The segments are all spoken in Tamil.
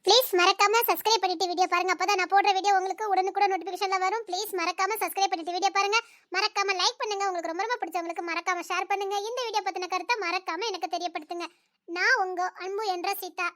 ப்ளீஸ் மறக்காம சப்ஸ்கிரைப் பண்ணிட்டு வீடியோ பாருங்க. அப்பதான் நான் போடுற வீடியோ உங்களுக்கு உடனுக்குடன் நோட்டிபிகேஷன்ல வரும். ப்ளீஸ் மறக்காம சப்ஸ்கிரைப் பண்ணிட்டு வீடியோ பாருங்க. மறக்காம லைக் பண்ணுங்க. உங்களுக்கு ரொம்ப ரொம்ப பிடிச்சவங்களுக்கு மறக்காம ஷேர் பண்ணுங்க. இந்த வீடியோ பத்தின கருத்தை மறக்காம எனக்கு தெரியப்படுத்துங்க. நான் உங்க அன்பு என்ற சீதா.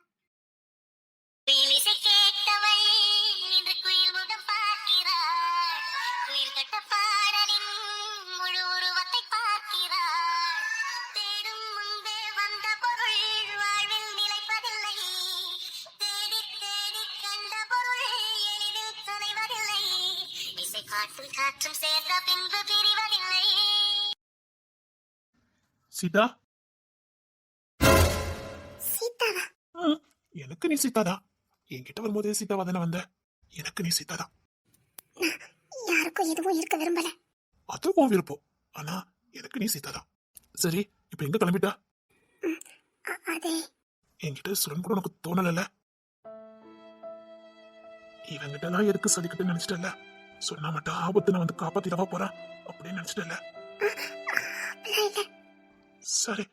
சீதா, சீதாவா? எனக்கு நீ சீதாதா. என்கிட்ட வரும்போது சீதாவா தானே வந்த. எனக்கு நீ சீதாதா. யாருக்கும் எதுவும் இருக்க விரும்பல. அதுவும் விருப்பம். ஆனா எனக்கு நீ சீதாதா. சரி, இப்ப எங்க கிளம்பிட்டா? அதே என்கிட்ட சொல்லணும் கூட உனக்கு தோணல. இவங்கிட்ட எல்லாம் எதுக்கு சொல்லிக்கிட்டு நினைச்சிட்டல. சொன்னா மட்டும் ஆபத்து நான் வந்து காப்பாத்திடவா போறான் அப்படின்னு நினைச்சிட்டல. சரி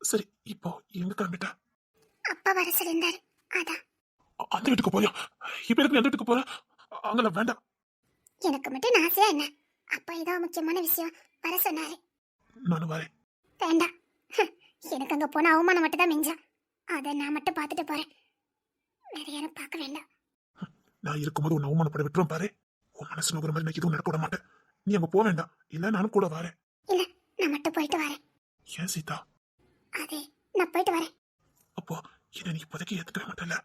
சரி, இப்போ எங்க கிளம்பிட்ட? அப்பா வர சொல்லிருந்தாரு. அதான். அந்த வீட்டுக்கு போறியா? இப்ப எதுக்கு அந்த வீட்டுக்கு போற? அங்கெல்லாம் வேண்டாம். எனக்கு மட்டும் ஆசையா என்ன? அப்பா ஏதோ முக்கியமான விஷயம் வர சொன்னாரு. நானும் வரேன். வேண்டாம். எனக்கு அங்க போன அவமானம் மட்டும் தான் மிஞ்சா. அதை நான் மட்டும் பார்த்துட்டு போறேன். வேற யாரும் பார்க்க வேண்டாம். நான் இருக்கும்போது உன்னை அவமானப்பட விட்டுரும் பாரு. உன் மனசு நோக்கிற மாதிரி நான் எதுவும் நடக்க விட மாட்டேன். நீ அங்க போக வேண்டாம். இல்ல நானும் கூட வரேன். இல்ல, நான் மட்டும் போயிட்டு வரேன். ஏன் சீதா? அதே, நான் போயிட்டு வரேன். அப்போ என்ன நீ இப்போதைக்கு ஏத்துக்கவே மாட்டல.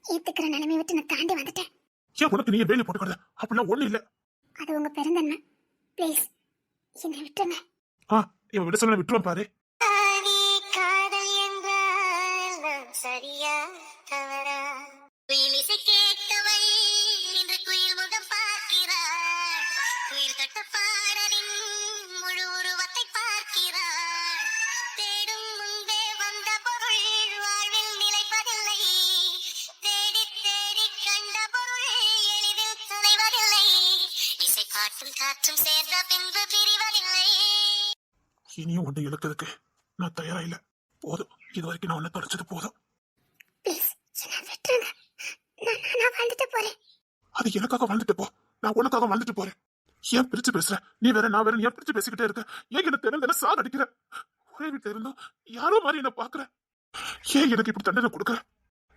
ஏத்துக்கிற நிலைமை விட்டு நான் தாண்டி வந்துட்டேன். ஏன் உனக்கு நீ வேலை போட்டுக்கிறத? அப்படிலாம் ஒண்ணு இல்ல. அது உங்க பெருந்தன்மை. ப்ளீஸ் என்னை விட்டுருங்க. இவன் விட சொன்ன விட்டுருவான் பாரு. சரியா தவறா குயிலிசை கேட்டவள் இன்று குயில் முகம் பார்க்கிறாள். குயில் தொட்ட பாடலின் முழு உருவத்தை பார்க்கிறாள். தேடும் முன்பே வந்த பொருள் வாழ்வில் நிலைப்பதில்லை. தேடி தேடி கண்ட பொருள் எளிதில் துணைவதில்லை. இசை காற்றும் காற்றும் சேர்ந்த பின்பு பிரிவதில்லை. இனியும் ஒன்று இழக்கிறதுக்கு நான் தயாரா இல்ல. போதும், இது வரைக்கும் நான் உன்னை தொடச்சது போதும். அது எனக்காக வாழ்ந்துட்டு போ. நான் உனக்காக வாழ்ந்துட்டு போறேன். ஏன் பிரிச்சு பேசுற? நீ வேற நான் வேற. ஏன் பிரிச்சு பேசிக்கிட்டே இருக்க? ஏன் என்ன தினம் சாக அடிக்கிற? ஒரே வீட்டுல இருந்தோம் யாரோ மாதிரி என்ன பாக்குற. ஏன் எனக்கு இப்படி தண்டனை கொடுக்குற?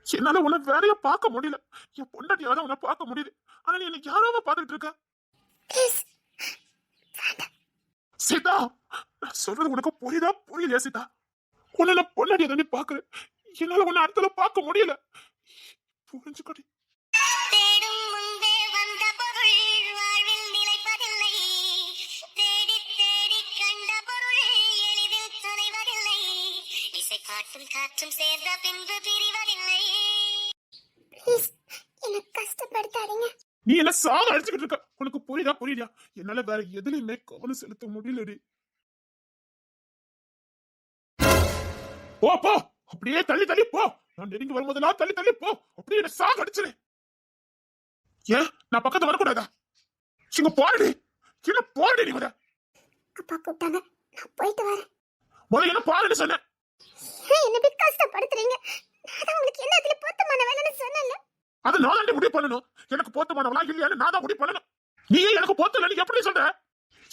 என்னால உன்னை வேறையா பார்க்க முடியல. என் பொண்டாட்டியாவது உன்னை பார்க்க முடியுது. ஆனா நீ எனக்கு யாராவ பாத்துக்கிட்டு இருக்க. சீதா, நான் சொல்றது உனக்கு புரியுதா புரியலையா? சீதா, உன்னை நான் பொண்டாட்டியா தானே பாக்குறேன். என்னால உன்னை அடுத்தல பார்க்க முடியல. புரிஞ்சுக்கடி. காற்றும் சேர்ந்த பின்பு பிரிவதில்லை. எனக்கு கஷ்டப்படுத்தாதீங்க. நீ என்ன சாக அடிச்சுக்கிட்டு இருக்க. உனக்கு புரியுதா புரியலையா? என்னால வேற எதுலையுமே கவனம் செலுத்த முடியலடி. போ போ, அப்படியே தள்ளி தள்ளி போ. நான் நெருங்கி வரும்போதெல்லாம் தள்ளி தள்ளி போ. அப்படியே என்ன சாக அடிச்சிரு. ஏன் நான் பக்கத்துல வரக்கூடாதா? இங்க போறடி. என்ன போறடி நீ வர? அப்பா கூப்பிட்டாங்க, நான் போயிட்டு வரேன். முதல்ல என்ன பாருன்னு சொன்னேன். என்ன போய் கஷ்டப்படுத்துறீங்க? நான் உங்களுக்கு என்ன அதுல பொருத்தமான வேலைன்னு சொன்னல. அது நான் தான் முடிவு பண்ணணும். எனக்கு பொருத்தமானவளா இல்லையான்னு நான் தான் முடிவு பண்ணணும். நீயே எனக்கு பொருத்தலன்னு எப்படி சொல்ற?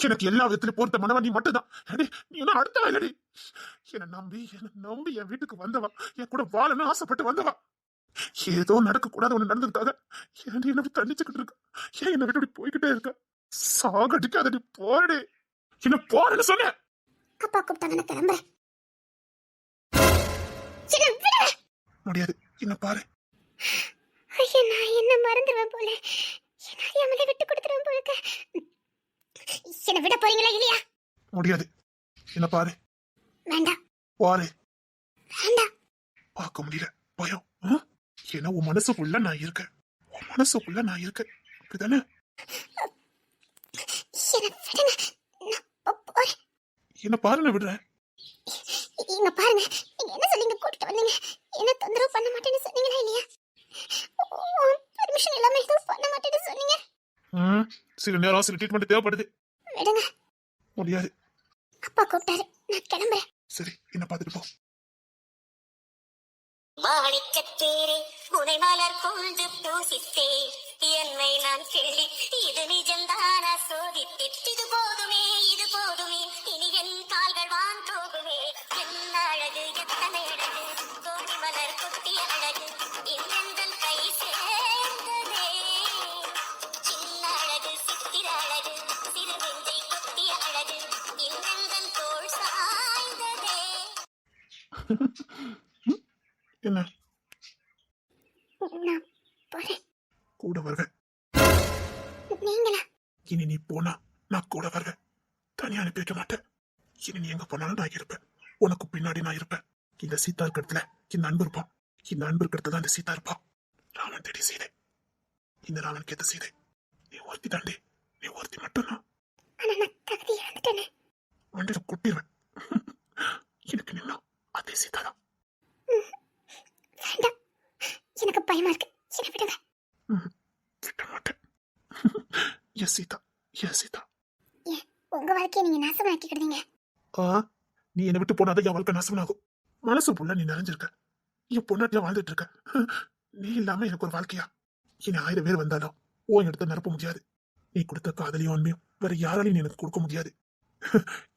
எனக்கு எல்லா விதத்திலும் பொருத்தமானவன் நீ மட்டும்தான். நீ என்ன அடுத்தவா இல்லடி. என்ன நம்பி என் வீட்டுக்கு வந்தவா. என் கூட வாழணும்னு ஆசைப்பட்டு வந்தவா. ஏதோ நடக்க கூடாது ஒண்ணு நடந்ததுக்காக ஏன் என்ன தண்டிச்சுக்கிட்டு இருக்க? ஏன் என்ன விட்டு இப்படி போய்கிட்டே இருக்க? சாகடிக்காதடி, போறடி. என்ன போறேன்னு சொன்ன. அப்பா கூப்பிட்டாங்க, நான் கிளம்புறேன். முடியாது, என்ன பாரு. ஐயா, நான் என்ன மறந்துடுவேன் போல. என்ன விட்டு கொடுத்துருவேன் போல. என்ன விட போறீங்களா இல்லையா? முடியாது, என்ன பாரு. வேண்டாம். பாரு. வேண்டாம். பார்க்க முடியல, பயம். ஏன்னா உன் மனசுக்குள்ள நான் இருக்கேன். உன் மனசுக்குள்ள நான் இருக்கேன். அப்படிதானே? என்ன பாரு, நான் விடுறேன். இங்க பாருங்க, நீங்க என்ன சொல்லீங்க? கூட்டிட்டு வந்தீங்க, என்ன தொந்தரவு பண்ண மாட்டேன்னு சொன்னீங்களா இல்லையா? பெர்மிஷன் இல்லாம எதுவும் பண்ண மாட்டேன்னு சொன்னீங்க. சில நேரம் சில ட்ரீட்மெண்ட் தேவைப்படுது. விடுங்க. முடியாது. அப்பா கூப்பிட்டாரு, நான் கிளம்புறேன். சரி, என்ன பார்த்துட்டு போ. மாணிக்கத்தேரே உனை மலர் கொண்டு பூசித்தேன் என்னை நான் கேள்வி இது நிஜம்தானா சோதித்தேன் இது போதுமே இனி என் கால்கள் வான் போகுமே என்ன அழகு எத்தனை அழகு கோடி மலர் கொட்டிய அழகு இன்னெந்தன் கை சேர்ந்ததே சின்ன அழகு சித்திர அழகு சிறு நெஞ்சை கொட்டிய அழகு இன்னெந்தன் தோள் சாய்ந்ததே. என்ன நான் போறேன். கூட வருவேன். நீங்களா? இனி நீ போனா நான் கூட வருவேன். தனியா அனுப்பி வைக்க மாட்டேன். இனி நீ எங்க போனாலும் நான் இருப்பேன். உனக்கு பின்னாடி நான் இருப்பேன். இந்த சீதா இருக்கிறதுல இந்த அன்பு இருப்பான். இந்த அன்பு இருக்கிறது தான் இந்த சீதா இருப்பான். ராமன் தேடி சீதை. இந்த ராமன் கேட்ட சீதை நீ ஒருத்தி தாண்டி. நீ ஒருத்தி மட்டும்தான். ஆனா நான் தகுதி இழந்துட்டேனே. வண்டியில கொட்டிடுவேன். எனக்கு நின்னா அதே சீதா தான். வேண்டாம், எனக்கு பயமா இருக்கு. என்ன விடுங்க. விட மாட்டேன். Yes Sita, yes Sita. ஏன் உங்க வாழ்க்கையை நீங்க நாசமாக்கிக்கிடுவீங்க? நீ என்னை விட்டு போனாதான் என் வாழ்க்கை நாசமாகும். மனசு புள்ள நீ நிறைஞ்சிருக்க. என் பொண்ணாட்டியா வாழ்ந்துட்டு இருக்க. நீ இல்லாம எனக்கு ஒரு வாழ்க்கையா? இனி 1000 பேர் வந்தாலும் உன் இடத்த நிரப்ப முடியாது. நீ கொடுத்த காதலையும் அன்பையும் வேற யாராலையும் எனக்கு கொடுக்க முடியாது.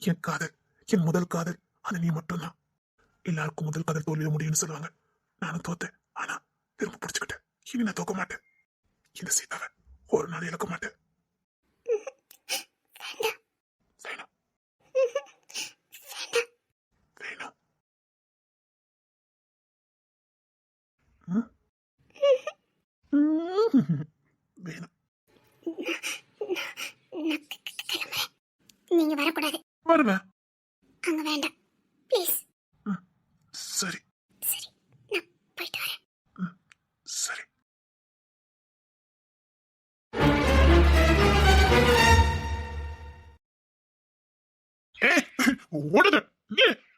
என் காதல், என் முதல் காதல், அது நீ மட்டும்தான். எல்லாருக்கும் முதல் காதல் தோல்வியிட முடியும்னு சொல்லுவாங்க. நானும் தோத்தேன். ஆனா திரும்ப பிடிச்சுக்கிட்டேன். இனி நான் தோக்க மாட்டேன். இந்த சீதாவை ஒரு நாள் இழக்க மாட்டேன். வேண்டாம், வேணும், வேண்டாம். வேணும். வேணும். நான் கிளம்புறேன். நீங்க வரக்கூடாது. வருவேன். அங்க வேண்டாம், ப்ளீஸ். சரி, சரி, நான் போயிட்டு வரேன். சரி. ஓடுது.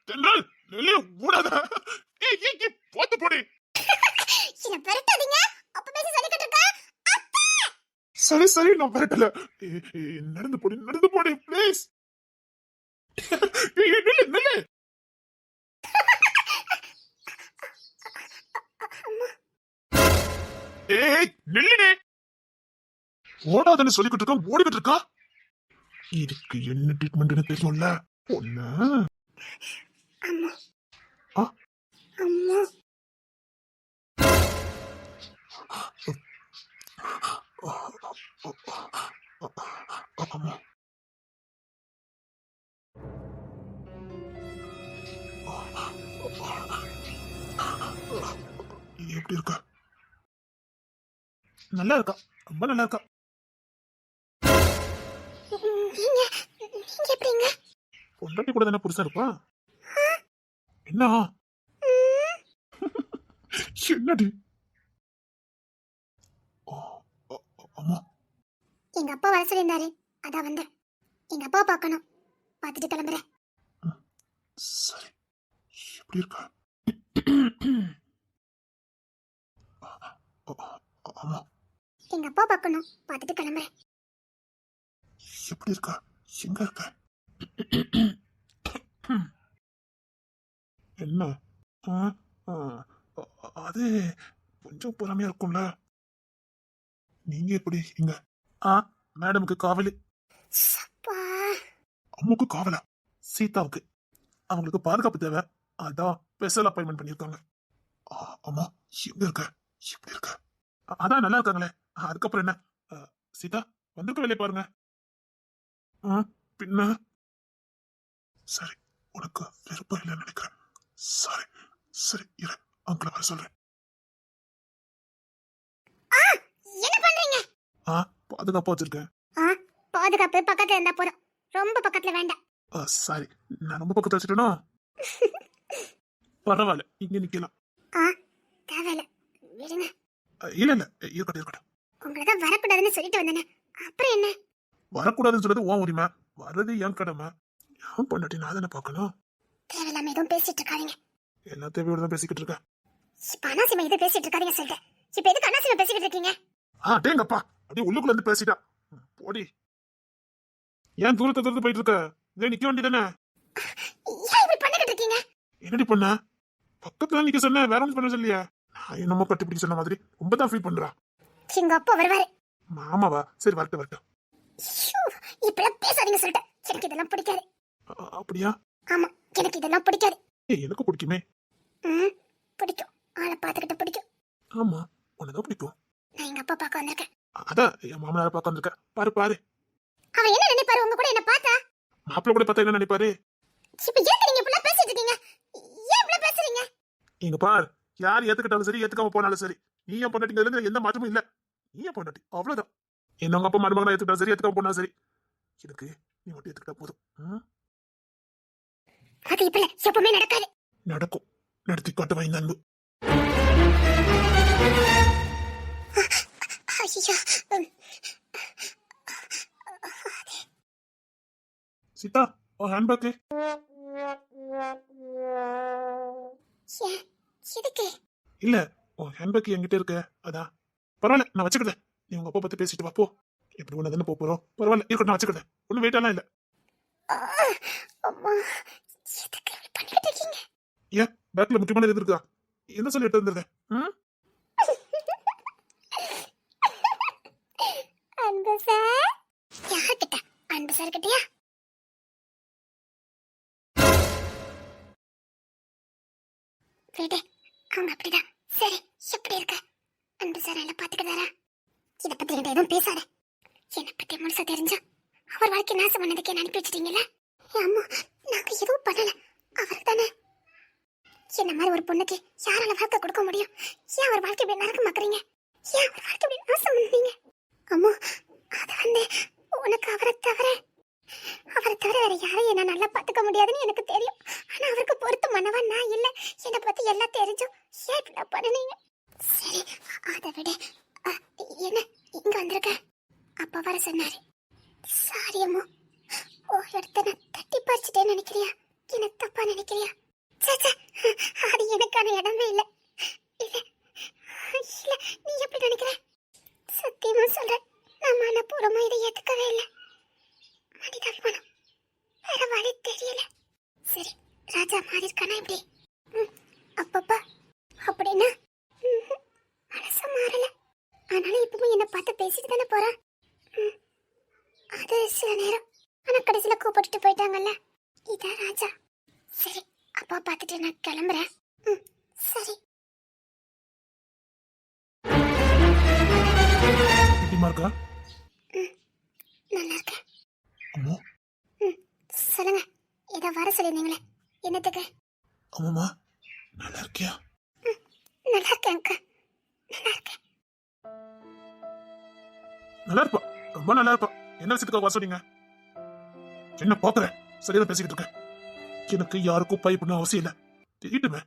தென்றல் நெல்லே ஓடாத. போத்து போடி. என்ன விரட்டாதீங்க. அப்ப பேசி சொல்லி கட்டுங்க. சரி சரி நான் வரட்டல. நடந்து போடி ப்ளீஸ். நில்லு நில்லு. நில்லுனே. ஓடாதன்னு சொல்லிக்கிட்டு இருக்கா, ஓடிக்கிட்டு இருக்கா. இதுக்கு என்ன ட்ரீட்மெண்ட்னு தெரியும்ல ஒண்ணு. அம்மா, ஆ? அம்மா. ஆமா. எப்படி இருக்கா? நல்லா இருக்கா, ரொம்ப நல்லா இருக்கா. நீங்க எப்படிங்க? பொண்டாட்டி கூட தானே புதுசா இருப்பா. என்ன என்னடி? அம்மா எங்க அப்பா வர சொல்லியிருந்தாரு, அதான் வந்தேன். எங்க அப்பா பார்க்கணும், பார்த்துட்டு கிளம்புறேன். சரி, எப்படி இருக்கா? அம்மா எங்க அப்பா பார்க்கணும், பார்த்துட்டு கிளம்புறேன். எப்படி இருக்கா? எங்க இருக்க? என்ன? அது கொஞ்சம் பொறாமையா இருக்கும்ல. நீங்க எப்படி இங்க? மேடமுக்கு காவலி. அப்பா, அம்முக்கு காவலா? சீதாவுக்கு அவங்களுக்கு பாதுகாப்பு தேவை, அதான் ஸ்பெஷல் அப்பாயின்மெண்ட் பண்ணிருக்காங்க. அம்மா எங்க இருக்க? எப்படி இருக்க? அதான் நல்லா இருக்காங்களே, அதுக்கப்புறம் என்ன? சீதா வந்திருக்க வேலையை பாருங்க. பின்ன சரி, உனக்கு விருப்பம் இல்லைன்னு நினைக்கிறேன். சரி சரி இரு, அங்கிள வர சொல்றேன். என்ன பண்றீங்க? பாதுகாப்பா வச்சிருக்கேன். பாதுகாப்பு பக்கத்துல இருந்தா போதும், ரொம்ப பக்கத்துல வேண்டாம். சாரி, நான் ரொம்ப பக்கத்துல வச்சுட்டேனோ? பரவாயில்ல, இங்க நிக்கலாம். தேவையில்ல, விடுங்க. இல்ல இல்ல, இருக்கட்டும் இருக்கட்டும். உங்களதான் வரக்கூடாதுன்னு சொல்லிட்டு வந்தேனே, அப்புறம் என்ன? வரக்கூடாதுன்னு சொல்றது உன் உரிமை, வர்றது என் கடமை. என் பொண்டாட்டி நான் தானே பார்க்கணும். தேவையில்லாம எதுவும் பேசிட்டு இருக்காதீங்க. எல்லா தேவையோட தான் பேசிக்கிட்டு இருக்கேன். இப்ப அனாசிமா எதுவும் பேசிட்டு இருக்காதீங்க சொல்லிட்டேன். இப்ப எதுக்கு அனாசிமா பேசிக்கிட்டு இருக்கீங்க? டேங்கப்பா, அப்படியே உள்ளுக்குள்ள இருந்து பேசிட்டா. போடி. ஏன் தூரத்தை போயிட்டு இருக்க? இதே நிக்க வேண்டியதானே? ஏன் இப்படி பண்ணிக்கிட்டு இருக்கீங்க? என்னடி பண்ண? பக்கத்துல நிக்க சொன்ன, வேற ஒன்றும் பண்ண சொல்லியா? நான் என்னமோ கட்டிப்பிடிக்க சொன்ன மாதிரி ரொம்ப தான் ஃபீல் பண்றா. எங்க அப்பா வருவாரு. மாமாவா? சரி வரட்டும் வரட்டும். ஐயோ, இப்பெல்லாம் பேசாதீங்க சொல்லிட்டேன். எனக்கு இதெல்லாம் பிடிக்காது. அப்படியா? ஆமா, எனக்கு இதெல்லாம் பிடிக்காது. எனக்கு பிடிக்குமே. பிடிக்கும். ஆளை பார்த்துக்கிட்ட பிடிக்கும். ஆமா, உனதான் பிடிக்கும். நான் எங்க அப்பா பார்க்க வந்திருக்கேன். அதான் என் மாமனார பார்க்க வந்திருக்க. பாரு பாரு. அவர் என்ன நினைப்பாரு உங்க கூட என்ன பார்த்தா? மாப்பிள்ள கூட பார்த்தா என்ன நினைப்பாரு? இப்ப ஏன் நீங்க இப்படி பேசிட்டு இருக்கீங்க? ஏன் இப்படி பேசுறீங்க? இங்க பார், யார் ஏத்துக்கிட்டாலும் சரி ஏத்துக்காம போனாலும் சரி, நீ என் பொண்டாட்டிங்கிறதுல எந்த மாற்றமும் இல்ல. நீ என் பொண்டாட்டி, அவ்வளவுதான். என்ன உங்க அப்பா மருமகனா ஏத்துக்கிட்டாலும் சரி ஏத்துக்காம போனாலும் சரி, எனக்கு நீ மட்டும் ஏத்துக்கிட்டா போதும். அது இப்ப எப்பவுமே நடக்காது. நடக்கும். நடத்தி காட்டுவா இந்த அன்பு. ஐயோ, சீதா, உன் ஹேண்ட்பேக் எதுக்கு? இல்ல, உன் ஹேண்ட்பேக் என்கிட்ட இருக்க. அதான் பரவாயில்ல, நான் வச்சுக்கிட்டேன். நீ உங்க அப்பா பத்தி பேசிட்டு வா போ. எப்படி ஒண்ணு தானே போறோம். பரவாயில்ல, இருக்கட்டும், நான் வச்சுக்கிட்டேன். ஒன்னும் வெயிட்டெல்லாம் இல்ல. அம்மா, எதுக்கு இப்படி பண்ணிட்டு இருக்கீங்க? ஏன் பேக்ல முக்கியமான எது இருக்கா? என்ன சொல்லி எடுத்து வந்திருக்கேன்? அன்பு சார். யார்கிட்ட? அன்பு சார் கிட்டயா? விடு, அவங்க அப்படிதான். சரி, எப்படி இருக்க? அன்பு சார் என்ன பாத்துக்கிட்டாரா? இத பத்தி என்கிட்ட எதுவும் பேசாத. என்னை பத்தி முழுசா தெரிஞ்சா அவர் வாழ்க்கை நாசம் பண்ணதுக்கு என்ன அனுப்பி வச்சிட்டீங்களா? அம்மா, நாங்க எதுவும் பண்ணல. அவருக்கு தானே. என்ன மாதிரி ஒரு பொண்ணுக்கு யாரால வாழ்க்கை கொடுக்க முடியும்? ஏன் அவர் வாழ்க்கை இப்படி நரகமாக்குறீங்க? ஏன் அவர் வாழ்க்கை இப்படி நாசம் பண்ணுவீங்க? அம்மா, அது வந்து உனக்கு அவரை தவிர வேற யாரையும் என்ன நல்லா பாத்துக்க முடியாதுன்னு எனக்கு தெரியும். ஆனா அவருக்கு பொருத்தமானவா நான் இல்ல. என்னை பத்தி எல்லாம் தெரிஞ்சும் ஏன் இப்படி பண்ணுனீங்க? சரி, அதை விட என்ன இங்க வந்திருக்க? அப்பா வர சொன்னாரு. சாரி அம்மா, ஓ இடத்த நான் தட்டி பறிச்சுட்டேன்னு நினைக்கிறியா? என்ன தப்பா நினைக்கிறியா? சே, அது எனக்கான இடமே இல்ல. இல்ல இல்ல, நீ எப்படி நினைக்கிற? சத்தியமா சொல்றேன், நான் மனப்பூர்வமா இதை ஏத்துக்கவே இல்லை. மனிதாபிமானம் வேற வழி தெரியல. சரி, ராஜா மாறி இருக்கானா இப்படி? அப்பப்பா அப்படின்னா மனச மாறல. ஆனாலும் இப்பவும் என்ன பார்த்து பேசிட்டு தானே போறான். அது சில நேரம். ஆனா கடைசியில கூப்பிட்டுட்டு போயிட்டாங்கல்ல. இதான் ராஜா. சரி, அப்பா பார்த்துட்டு நான் கிளம்புறேன். சரி. எப்படிமா இருக்கா? நல்லா இருக்கேன். அம்மா. சொல்லுங்க, ஏதோ வர சொல்லியிருந்தீங்களே, என்னத்துக்கு? அம்மாமா, நல்லா இருக்கியா? நல்லா இருக்கேன் அக்கா, நல்லா இருக்கேன். நல்லா இருப்பா, ரொம்ப நல்லா இருப்பா. என்ன விஷயத்துக்காக வர சொன்னீங்க? என்ன பாக்குறேன், சரியா பேசிக்கிட்டு இருக்கேன். எனக்கு யாருக்கும் பயப்படணும் அவசியம் இல்ல. தெரியட்டுமே.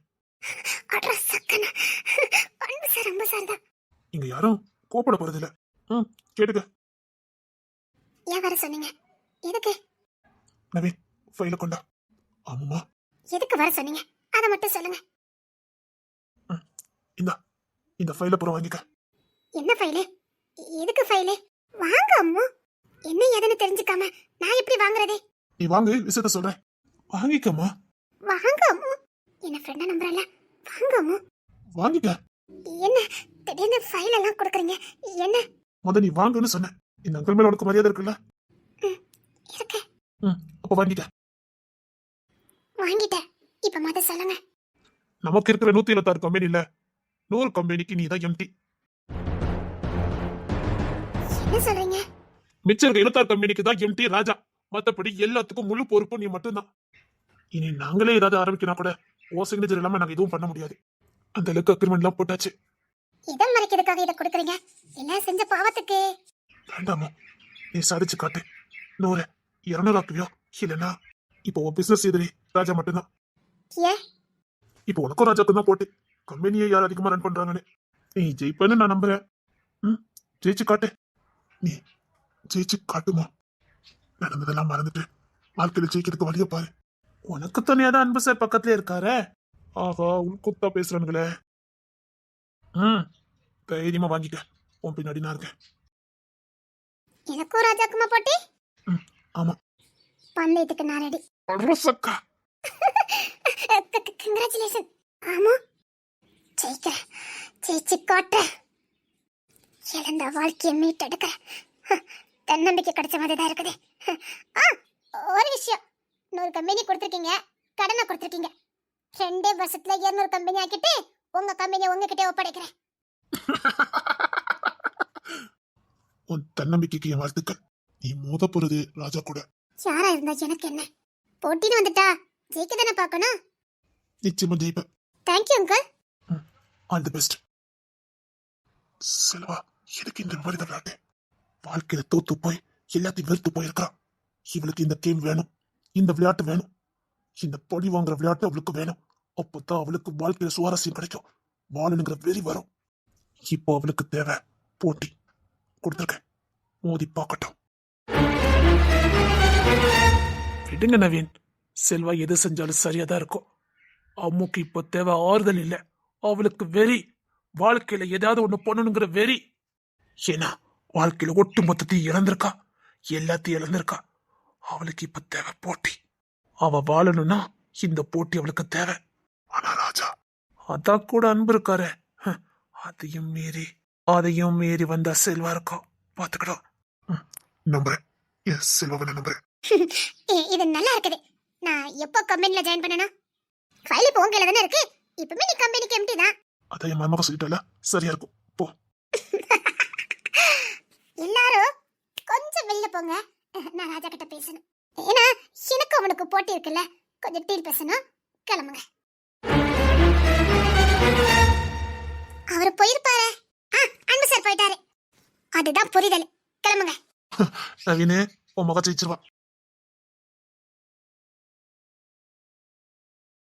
அட்ரஸ் சக்கன அன்பு சார் தான். இங்க யாரும் கோப்பட போறது இல்ல. கேட்டுக்க. ஏன் வர சொன்னீங்க? எதுக்கு? நவீன், ஃபைல கொண்டா. ஆமாமா. எதுக்கு வர சொன்னீங்க? அதை மட்டும் சொல்லுங்க. இந்த ஃபைல பூரா வாங்கிக்க. என்ன ஃபைலு? எதுக்கு ஃபைலு? வாங்க அம்மா. என்ன ஏதுன்னு தெரிஞ்சுக்காம நான் எப்படி வாங்குறதே? நீ வாங்கு, விஷயத்த சொல்றேன். வாங்கிக்கம்மா. வாங்க அம்மா. என்ன ஃப்ரெண்ட நம்புறல? வாங்க அம்மா. வாங்கிக்க. என்ன திடீர்னு ஃபைல் எல்லாம் கொடுக்குறீங்க? என்ன? முத நீ வாங்குன்னு சொன்ன. இந்த அங்கிள் மேல உனக்கு மரியாதை இருக்குல்ல? இருக்கு. அப்ப வாங்கிக்க. வாங்கிட்டேன். இப்ப மொத சொல்லுங்க. நமக்கு இருக்கிற 176 கம்பெனி இல்ல, 100 கம்பெனிக்கு நீ தான் எம்டி. என்ன சொல்றீங்க? மிச்சம் இருக்க 76 கம்பெனிக்கு தான் எம்டி ராஜா. மத்தபடி எல்லாத்துக்கும் முழு பொறுப்பு நீ மட்டும்தான். இனி நாங்களே ஏதாவது ஆரம்பிக்கனா கூட ஓ சிக்னேச்சர் இல்லாம நாங்க எதுவும் பண்ண முடியாது. அந்த அளவுக்கு அக்ரிமெண்ட் எல்லாம் போட்டாச்சு. இதை மறைக்கிறதுக்காக இதை கொடுக்குறீங்க? என்ன செஞ்ச பாவத்துக்கு? வேண்டாமோ, நீ சாதிச்சு காட்டு. 100 200 ஆக்குவியோ? இல்லைன்னா இப்போ உன் பிசினஸ் எதிரி ராஜா மட்டும்தான். ஏ, இப்போ உனக்கும் ராஜாக்கும் தான் போட்டு கம்பெனியை யார் அதிகமா ரன் பண்றாங்கன்னு. நீ ஜெயிப்பன்னு நான் நம்புறேன். ஜெயிச்சு காட்டு. நீ ஜெயிச்சு காட்டுமா. நடந்ததெல்லாம் மறந்துட்டு வாழ்க்கையில ஜெயிக்கிறதுக்கு வழிய பாரு. உனக்கு தனியாதான் அன்பு சார் பக்கத்துல இருக்காரே. ஆஹா, உள்குத்தா பேசுறானுங்களே. தைரியமா வாங்கிக்க. உன் பின்னாடி நான் இருக்கேன். எனக்கும் ராஜாக்குமா போட்டி? ஆமா. பந்தயத்துக்கு நான் ரெடி. அரசக்கா. கங்க்ராச்சுலேஷன். ஆமா, ஜெயிக்கிறேன், ஜெயிச்சு காட்டுறேன், இழந்த வாழ்க்கையை மீட்டெடுக்கிறேன். தன்னம்பிக்கை கிடைச்ச மாதிரி தான் இருக்குது. ஆ, ஒரு விஷயம், 100 கம்பெனி கொடுத்துருக்கீங்க, கடனை கொடுத்துருக்கீங்க. 2 வருஷத்துல 200 கம்பெனி ஆக்கிட்டு உங்க கம்பெனியை உங்ககிட்ட ஒப்படைக்கிறேன். உன் தன்னம்பிக்கைக்கு என் வாழ்த்துக்கள். நீ மோத போறது ராஜா கூட. யாரா இருந்தா எனக்கு என்ன? போட்டின்னு வந்துட்டா ஜெயிக்க தானே பார்க்கணும். நிச்சயமா ஜெயிப்ப. Thank you uncle. All the best. Selva, எனக்கு இந்த விபரீத விளையாட்டு வாழ்க்கையில தோத்து போய் எல்லாத்தையும் வெறுத்து போயிருக்கிறான். இவளுக்கு இந்த கேம் வேணும், இந்த விளையாட்டு வேணும், இந்த பொடி வாங்குற விளையாட்டு அவளுக்கு வேணும். அப்பதான் அவளுக்கு வாழ்க்கையில சுவாரஸ்யம் கிடைக்கும், வாழணுங்கிற வெறி வரும். இப்போ அவளுக்கு தேவை போட்டி. கொடுத்துருக்கேன், மோதி பார்க்கட்டும். விடுங்க நவீன், செல்வா எது செஞ்சாலும் சரியா தான் இருக்கும். அம்முக்கு இப்போ தேவை ஆறுதல் இல்ல, அவளுக்கு வெறி. வாழ்க்கையில ஏதாவது ஒண்ணு பண்ணணுங்கிற வெறி. ஏன்னா வாழ்க்கையில ஒட்டு மொத்தத்தையும் இழந்திருக்கா, எல்லாத்தையும் இழந்திருக்கா. அவளுக்கு இப்ப தேவை போட்டி. அவ வாழணும்னா இந்த போட்டி அவளுக்கு தேவை. ஆனா ராஜா அதான் கூட அன்பு இருக்காரு. அதையும் மீறி வந்தா செல்வா இருக்கும், பாத்துக்கிடும். நம்புறேன், எஸ் செல்வாவை நம்புறேன். இது நல்லா இருக்குது. நான் எப்போ கம்பெனில ஜாயின் பண்ணணும்? ஃபைல் இப்போ உங்க கையில தானே இருக்கு. இப்பவுமே நீ கம்பெனிக்கு எம்டி தான். அதான் என் மருமக சொல்லிட்டால, சரியா இருக்கும், போ. எல்லாரும் கொஞ்சம் வெளில போங்க, நான் ராஜா கிட்ட பேசணும். ஏன்னா எனக்கு அவனுக்கு போட்டி இருக்குல்ல, கொஞ்சம் டீல் பேசணும். கிளம்புங்க. அவர் போயிருப்பாரு. அன்பு சார் போயிட்டாரு. அதுதான் புரிதல். கிளம்புங்க. நவீனே, உன் மக ஜெயிச்சிருவா.